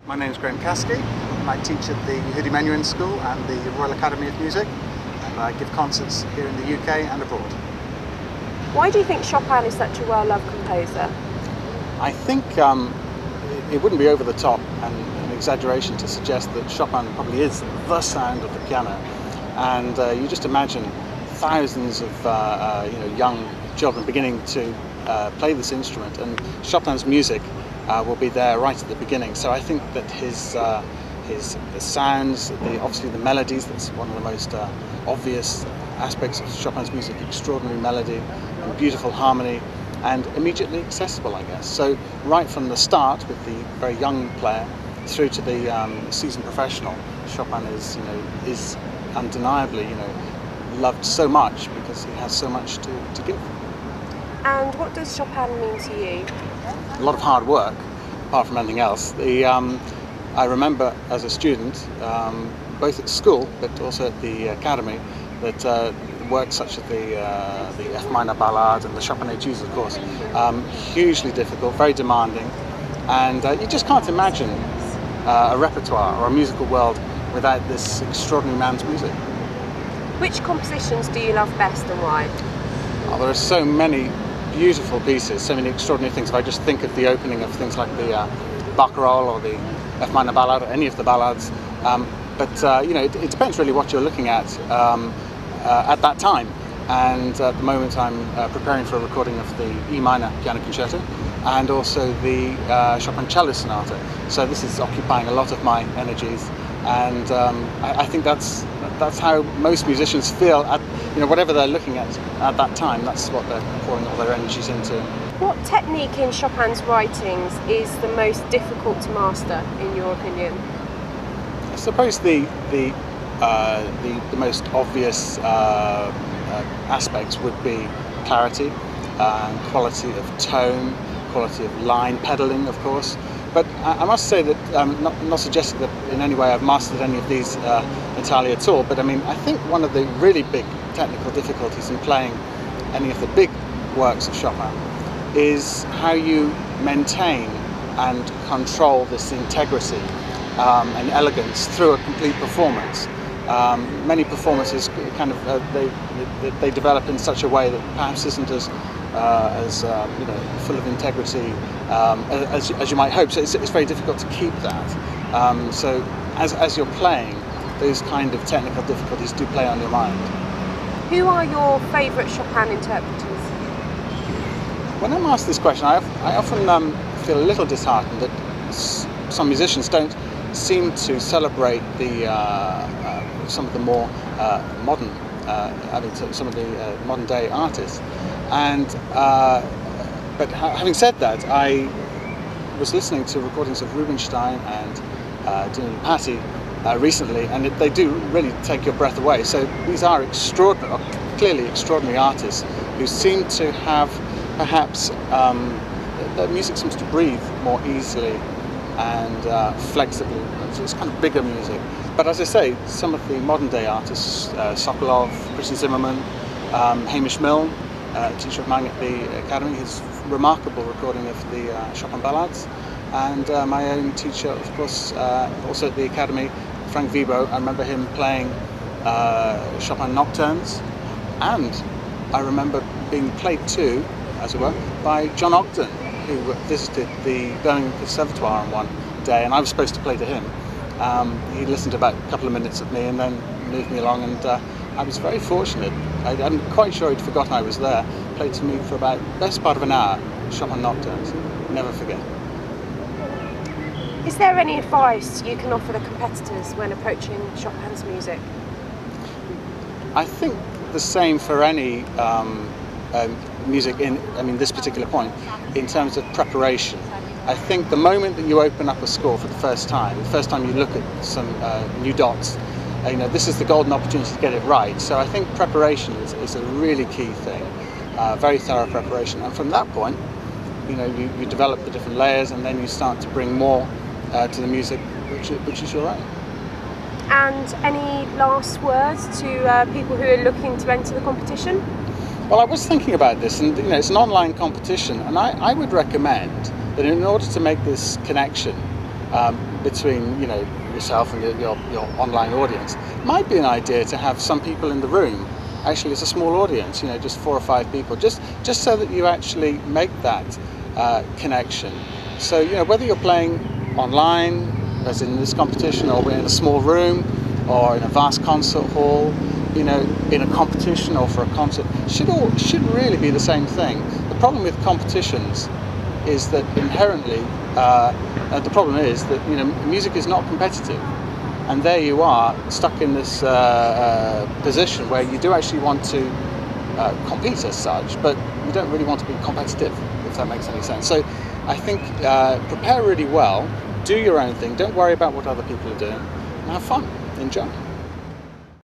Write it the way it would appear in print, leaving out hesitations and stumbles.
My name is Graham Caskie, and I teach at the Hoodie Menuhin School and the Royal Academy of Music, and I give concerts here in the UK and abroad. Why do you think Chopin is such a well-loved composer? I think it wouldn't be over the top and an exaggeration to suggest that Chopin probably is the sound of the piano, and you just imagine thousands of young children beginning to play this instrument, and Chopin's music will be there right at the beginning. So I think that his sounds, obviously the melodies, that's one of the most obvious aspects of Chopin's music, extraordinary melody and beautiful harmony, and immediately accessible, I guess. So right from the start, with the very young player through to the seasoned professional, Chopin is undeniably loved so much because he has so much to give. And what does Chopin mean to you? A lot of hard work, apart from anything else. I remember as a student, both at school but also at the academy, that works such as the F minor ballad and the Chopin etudes, of course, hugely difficult, very demanding, and you just can't imagine a repertoire or a musical world without this extraordinary man's music. Which compositions do you love best and why? Oh, there are so many beautiful pieces, so many extraordinary things. If I just think of the opening of things like the Barcarolle or the F minor ballad or any of the ballads, it depends really what you're looking at that time. And at the moment I'm preparing for a recording of the E minor piano concerto and also the Chopin cello sonata. So this is occupying a lot of my energies, and I think that's how most musicians feel at whatever they're looking at that time. That's what they're pouring all their energies into. What technique in Chopin's writings is the most difficult to master, in your opinion? I suppose the most obvious aspects would be clarity, quality of tone, quality of line pedaling, of course. But I must say that not suggesting that in any way I've mastered any of these entirely at all. But I mean, I think one of the really big technical difficulties in playing any of the big works of Chopin is how you maintain and control this integrity and elegance through a complete performance. Many performances kind of they develop in such a way that perhaps isn't as full of integrity as you might hope. So it's very difficult to keep that. So as you're playing, those kind of technical difficulties do play on your mind. Who are your favourite Chopin interpreters? When I'm asked this question, I often feel a little disheartened that some musicians don't seem to celebrate some of the more modern, some of the modern day artists. And but having said that, I was listening to recordings of Rubinstein and Dino Patti recently, and they do really take your breath away. So these are clearly extraordinary artists who seem to have perhaps their music seems to breathe more easily and flexibly. So it's kind of bigger music. But as I say, some of the modern day artists, Sokolov, Christian Zimmerman, Hamish Milne, teacher of mine at the Academy, his remarkable recording of the Chopin ballads, and my own teacher, of course, also at the Academy, Frank Vibo. I remember him playing Chopin nocturnes, and I remember being played to, as it were, by John Ogden, who visited the Birmingham Conservatoire on one day, and I was supposed to play to him. He listened to about a couple of minutes of me and then moved me along, and I was very fortunate. I'm quite sure he'd forgotten I was there. Played to me for about the best part of an hour, Chopin nocturnes. Never forget. Is there any advice you can offer the competitors when approaching Chopin's music? I think the same for any music this particular point, in terms of preparation. I think the moment that you open up a score for the first time you look at some new dots, this is the golden opportunity to get it right. So I think preparation is a really key thing, very thorough preparation. And from that point, you develop the different layers, and then you start to bring more to the music, which is your own. And any last words to people who are looking to enter the competition? Well, I was thinking about this, and it's an online competition, and I would recommend that in order to make this connection between, you know, yourself and your online audience. It might be an idea to have some people in the room. Actually, it's a small audience, you know, just 4 or 5 people, just so that you actually make that connection. So, you know, whether you're playing online, as in this competition, or in a small room, or in a vast concert hall, you know, in a competition or for a concert, should really be the same thing. The problem with competitions is that inherently, the problem is that, you know, music is not competitive. And there you are, stuck in this position where you do actually want to compete as such, but you don't really want to be competitive, if that makes any sense. So I think prepare really well, do your own thing, don't worry about what other people are doing, and have fun, enjoy.